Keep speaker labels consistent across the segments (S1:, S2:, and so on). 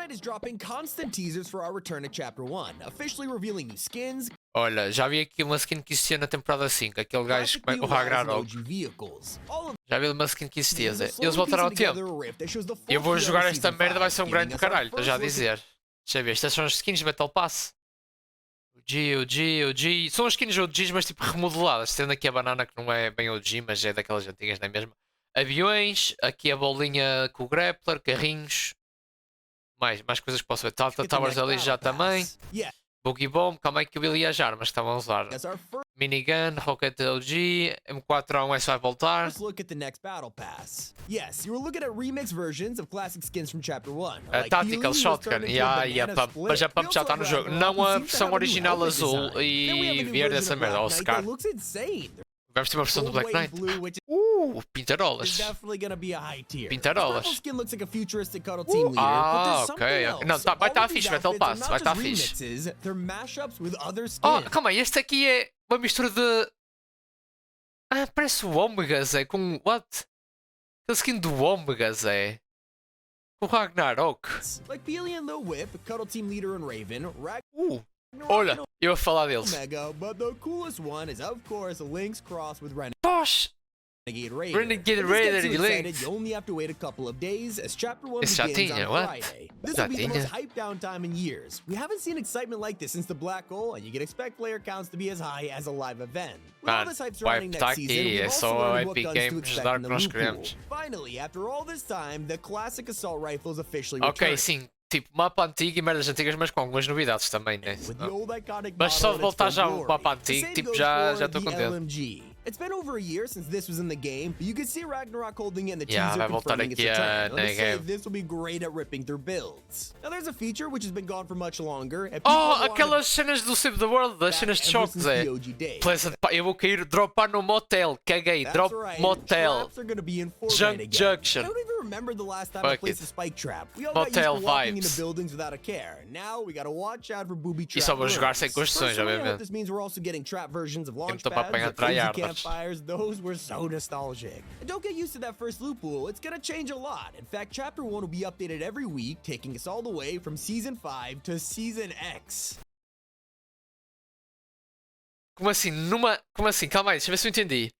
S1: Fortnite is dropping constant teasers for our return to Chapter 1, officially revealing new skins.
S2: Olha, já vi aqui uma skin que existia na temporada 5, aquele gajo, o Ragnarok. Já vi uma skin que existia, Zé. Eles voltaram ao tempo. Eu vou jogar esta merda, vai ser um grande do caralho, estou já a dizer. Deixa eu ver, estas são as skins de Battle Pass. O G. São as skins OGs, mas tipo remodeladas. Tendo aqui a banana que não é bem OG, mas é daquelas antigas, não é mesmo? Aviões, aqui a bolinha com o grappler, carrinhos. Mais coisas que posso ver. Talta Towers ali já também. Boogie Bomb, calma aí que eu vi as armas que estavam a usar. Minigun, Rocket OG, M4A1 vai voltar.
S1: Let's look at the next Battle Pass. Yes, you were looking at remix versions of classic skins from Chapter 1.
S2: A Tactical Shotgun, e a Pump. Mas a Pump já está no jogo. Não a versão original azul e verde essa merda, ou Scar. Vamos ter uma versão do Black Knight. Pintarolas. Pintarolas. Ok. Não, vai estar fixe, Battle Pass. Vai estar fixe. Oh, calma aí, este aqui é uma mistura de... Ah, parece o Omega, Zé, com... What? A skin do Omega, Zé. O Ragnarok. Olha, eu a falar deles. Poxa! Renegade Raider e Lynx. Esse já tinha, what? Já tinha. Mano, o hype tá aqui, é só a Epic Games dar o que nós queremos. Ok, sim. Tipo, mapa antigo e merdas antigas, mas com algumas novidades também, né? Mas só de voltar já ao mapa antigo, tipo, já estou contente.
S1: It's been over a year since this was in the game, but you can see Ragnarok holding in the
S2: teaser
S1: vai voltar
S2: confirming
S1: aqui
S2: its return.
S1: Let me say, this will be great at ripping through builds. Now there's a feature which has been gone for much longer.
S2: Aquelas cenas do Save the World, as cenas de choque, Zé. Pleasant, eu vou cair, dropar no motel, caguei, drop motel. Junk Junction.
S1: I don't even remember the last time I placed a spike trap. We all got used to walking into buildings without a care. Now we gotta watch out for booby traps.
S2: E só vou jogar sem construções, obviamente.
S1: This means we're also getting trap versions of launch
S2: pads,
S1: campfires. Those were so nostalgic. And don't get used to that first loot pool, it's gonna change a lot. In fact, Chapter 1 will be updated every week, taking us all the way from Season 5 to Season X.
S2: Como assim? Como assim? Calma aí, deixa eu ver se eu entendi.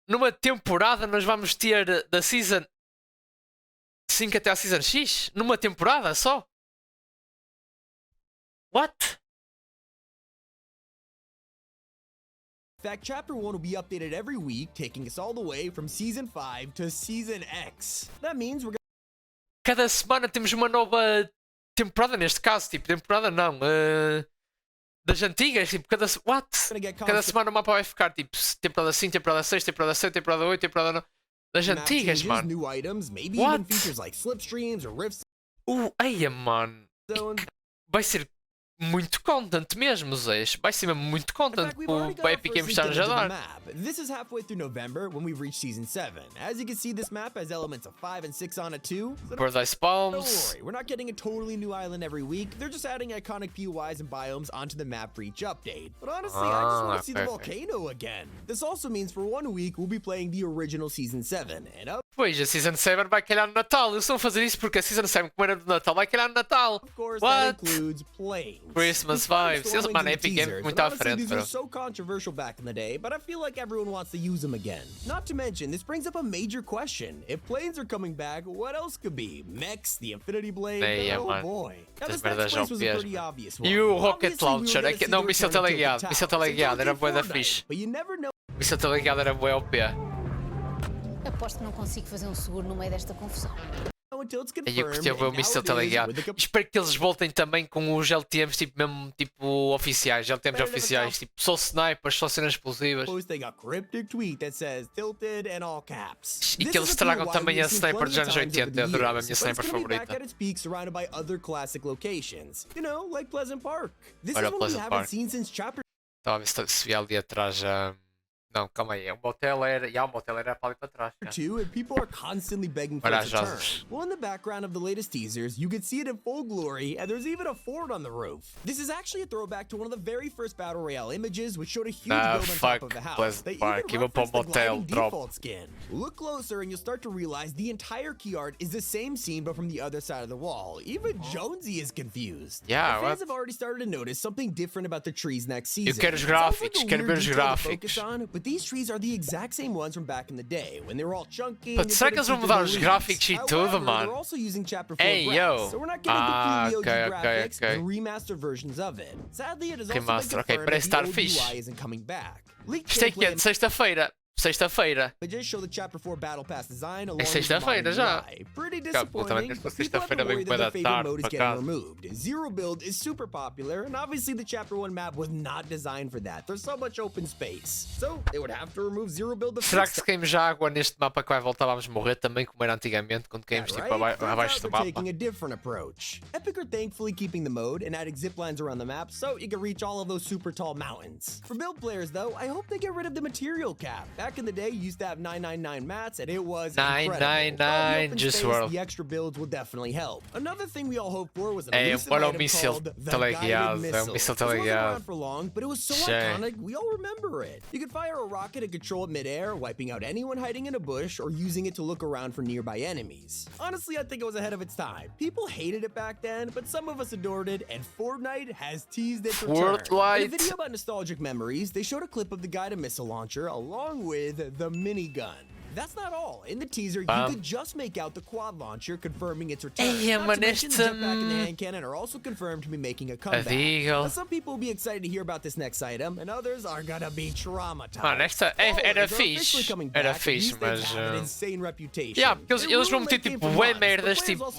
S2: Numa temporada nós vamos ter da Season 5 até a Season X? Numa temporada só? What?
S1: In fact, Chapter 1 will be updated every week, taking us all the way from Season 5 to Season X. That means we're
S2: Cada semana temos uma nova temporada, neste caso, tipo, temporada não, das antigas, tipo, cada semana o mapa vai ficar, tipo, temporada 5, temporada 6, temporada 7, temporada 8, temporada 9, das antigas, mano. What? Eia, mano. Vai ser muito content mesmo, Zé. Vai ser mesmo muito content. O Epic Games está a dar.
S1: This is halfway through November when we've reached Season 7. As you can see, this map has elements of 5 and 6 on it too.
S2: Paradise Palms.
S1: Don't worry, we're not getting a totally new island every week. They're just adding iconic POIs and biomes onto the map for each update. But honestly, I just want to see the volcano again. This also means for 1 week we'll be playing the original Season 7. And
S2: pois, a Season 7 vai calhar no Natal. Eles estão a fazer isso porque a Season 7, como era do Natal, vai calhar no Natal.
S1: Of course, that includes planes.
S2: Christmas vibes. Mano, Epic Games muito à frente, bro.
S1: These were so controversial back in the day, but I feel like everyone wants to use them again. Not to mention, this brings up a major question. If planes are coming back, what else could be? Mechs, the Infinity Blade? Oh boy. Now this next place was a pretty obvious one.
S2: E o Rocket Launcher? Não, o míssil teleguiado. Míssil teleguiado era bué da fixe. Míssil teleguiado era bué OP.
S3: Aposto que não consigo fazer um seguro no meio desta confusão.
S2: E eu curti o míssil teleguiado. Espero que eles voltem também com os LTMs, tipo, mesmo, tipo, oficiais. LTMs oficiais, tipo, só snipers, só cenas explosivas. E que eles tragam também a sniper dos anos 80. Eu adorava a minha sniper favorita. Olha o Pleasant Park. Estava a ver se via ali atrás a Não, calma aí. Um motel era. Um motel era para ali para trás.
S1: Two, and people are constantly begging for it to turn. Well, in the background of the latest teasers, you can see it in full glory, and there's even a fort on the roof. This is actually a throwback to one of the very first Battle Royale images, which showed a huge build on top of the house. They even referenced the gliding default skin. Look closer, and you'll start to realize the entire key art is the same scene, but from the other side of the wall. Even Jonesy is confused.
S2: Yeah,
S1: fans have already started to notice something different about the trees next season.
S2: Eu quero os gráficos, quero ver os gráficos.
S1: But these trees are the exact same ones from back in the day, when they were all chunky.
S2: But será que eles vão mudar os gráficos e tudo, mano? Hey, yo!
S1: So we're not getting the graphics and remastered versions of it. Sadly, it is also been confirmed that the OGY isn't coming back.
S2: Isto é que é de sexta-feira. Sexta-feira.
S1: They just show the Chapter 4 Battle Pass design along
S2: É sexta-feira já.
S1: Pretty disappointing, but people have to worry that their favorite mode is getting removed. Zero build is super popular, and obviously the Chapter 1 map was not designed for that. There's so much open space. So, they would have to remove zero build to
S2: Será que se caímos já água neste mapa que vai voltar vamos morrer também como era antigamente quando caímos tipo abaixo do mapa?
S1: Taking a different approach. Epic are thankfully keeping the mode and adding zip lines around the map so you can reach all of those super tall mountains. For build players though, I hope they get rid of the material cap. Back in the day, you used to have 999 mats, and it was
S2: 999 just swirl.
S1: The extra builds will definitely help. Another thing we all hoped for was an
S2: elusive item called the guided missile. It wasn't
S1: around for long, but it was so iconic, we all remember it. You could fire a rocket and control it mid-air, wiping out anyone hiding in a bush, or using it to look around for nearby enemies. Honestly, I think it was ahead of its time. People hated it back then, but some of us adored it, and Fortnite has teased its return. In a video about nostalgic memories, they showed a clip of the guided missile launcher along with the minigun. That's not all. In the teaser, you could just make out the quad launcher confirming its return. Not to mention the jetpack and the hand cannon are also confirmed to be making a comeback. Now, some people will be excited to hear about this next item, and others are gonna be traumatized.
S2: Mano, esta era fixe. Era fixe, mas... Yeah, porque eles vão meter tipo bué merdas, tipo...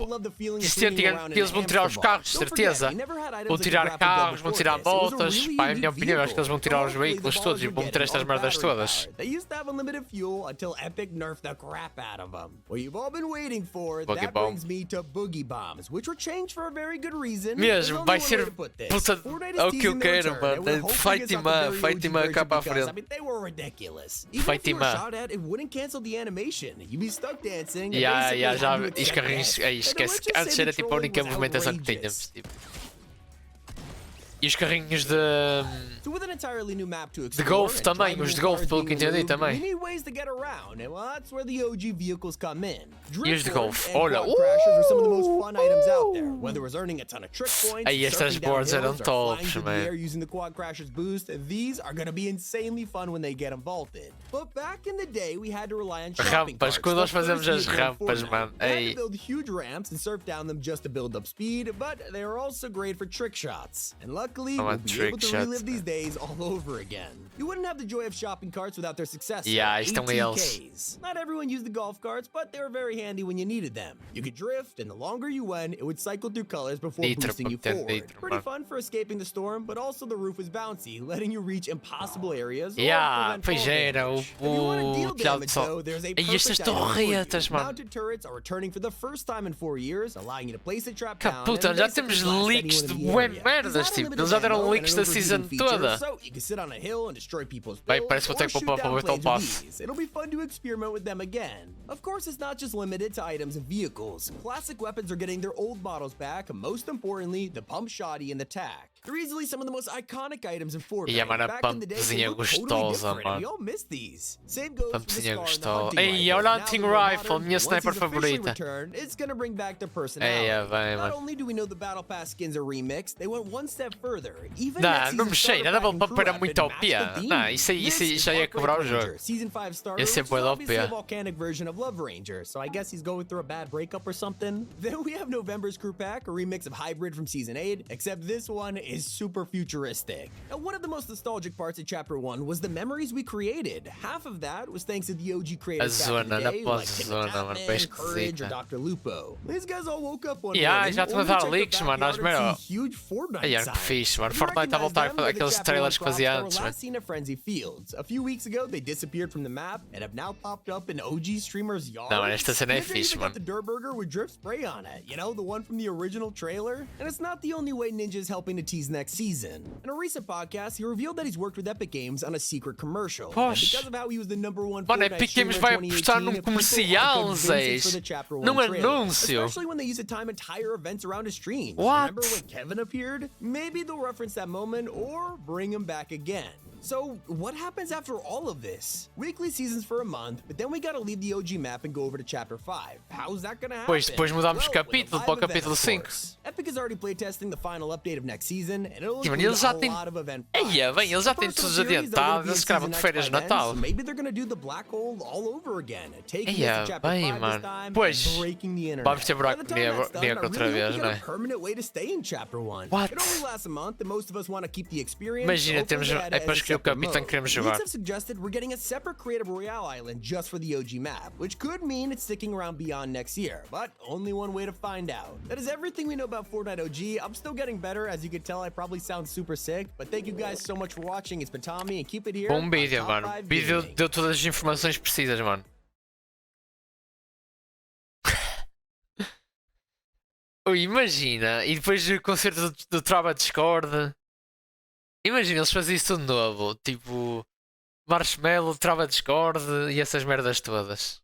S2: Eles vão tirar os carros, certeza. Vão tirar carros, vão tirar motos. Pá, na minha opinião, acho que eles vão tirar os veículos todos e vão meter estas merdas todas.
S1: They used to have unlimited fuel until Epic nerfed the crap out of them. What you've all been waiting for, that brings me to boogie bombs, which were changed for a very good reason.
S2: Mesmo, vai ser puta o que eu quero, mano. Fight team cá para a frente.
S1: I mean, they were ridiculous. Even if you were shot at, it wouldn't cancel the animation. You'd be stuck dancing.
S2: Já, os carrinhos, esquece. Antes era tipo a única movimentação que tínhamos, tipo. E os carrinhos de golfe também, os de golfe pelo que entendi também. E os de golfe, olha, aí estas boards eram tops, man. Rampas, quando nós fazemos as rampas, mano, aí.
S1: Luckily, we'll be able to relive these days all over again. You wouldn't have the joy of shopping carts without their successor, ATKs. Not everyone used the golf carts, but they were very handy when you needed them. You could drift, and the longer you went, it would cycle through colors before boosting you forward. Pretty fun for escaping the storm, but also the roof is bouncy, letting you reach impossible areas.
S2: Pois era, o piado
S1: there's a
S2: e estas torretas, mano.
S1: Mounted turrets are returning for the first time in 4 years, allowing you to place a trap down.
S2: Puta, já temos leaks de bué merdas, tipo. Eles já deram leaks da season toda. Bem, parece que vou ter que poupar para o BATTLEPASS.
S1: It'll be fun to experiment with them again. Of course, it's not just limited to items and vehicles. Classic weapons are getting their old models back, and most importantly, the pump shotty and the tac. They're easily some of the most iconic items in Fortnite. Back in the day, they looked totally different, and we all miss these. Same goes for the scar and the hunting
S2: rifle. Olha a hunting rifle, minha sniper favorita.
S1: It's gonna bring back their personality. Not only do we know the Battle Pass skins are remixed, they went one step further. Even
S2: não mexei, nada para muito OP. Não, isso aí já ia quebrar o jogo. Ia ser bué da OP.
S1: Volcanic version of Love Ranger, so I guess he's going through a bad breakup or something. Then we have November's crew pack, a remix of Hybrid from Season 8, except this one is super futuristic. Now, one of the most nostalgic parts of Chapter 1 was the memories we created. Half of that was thanks to the OG creators back in the day, like Courage or Dr. Lupo. These guys all woke up one morning,
S2: já te mandaram leaks, mano, as merda.
S1: huge Fortnite signs.
S2: fixe, mano. Fortnite a voltar para aqueles trailers que fazia antes, mano.
S1: A few weeks ago, they disappeared from the map and have now popped up in OG streamers' yards.
S2: Não, mano, esta cena é fixe, mano.
S1: The dirt burger with drip spray on it, you know, the one from the original trailer. And it's not the only way Ninja's helping to tease next season. In a recent podcast, he revealed that he's worked with Epic Games on a secret commercial.
S2: Poxa. Mano, Epic Games vai apostar num comercial, Zés. Num anúncio.
S1: Especially when they use it to time entire events around his streams.
S2: What?
S1: Remember when Kevin appeared? Maybe they'll reference that moment or bring him back again. So, what happens after all of this? Weekly seasons for a month, but then we gotta leave the OG map and go over to Chapter 5. How's that gonna happen?
S2: Pois depois mudamos de capítulo para o capítulo 5.
S1: Epic is already playtesting the final update of next season, and it'll
S2: include a lot of event. Eia, bem, eles já têm tudo adiantado, eles escrevam de férias de Natal.
S1: Maybe they're gonna do the black hole all over again, taking
S2: Eia,
S1: us to Chapter 5
S2: bem,
S1: this
S2: mano.
S1: time,
S2: Pois,
S1: and breaking the internet.
S2: vamos ter buraco
S1: By the time that's done, I
S2: outra
S1: really
S2: vez,
S1: hope we
S2: não
S1: get
S2: é?
S1: a permanent way to stay in Chapter 1.
S2: What?
S1: It only lasts a month, and most of us want to keep the experience.
S2: Imagina, temos, é para escolher o capitão que queremos jogar.
S1: Leaks have suggested we're getting a separate creative Royale island just for the OG map, which could mean it's sticking around beyond next year, but only one way to find out. That is everything we know about Fortnite OG. I'm still getting better. As you can tell, I probably sound super sick, but thank you guys so much for watching. It's been Tommy, and keep it here.
S2: Bom vídeo, mano. O vídeo deu todas as informações precisas, mano. Ui, imagina, e depois o concerto do Trava Discord. Imagina, eles fazem isso tudo novo, tipo Marshmallow, Trava Discord e essas merdas todas.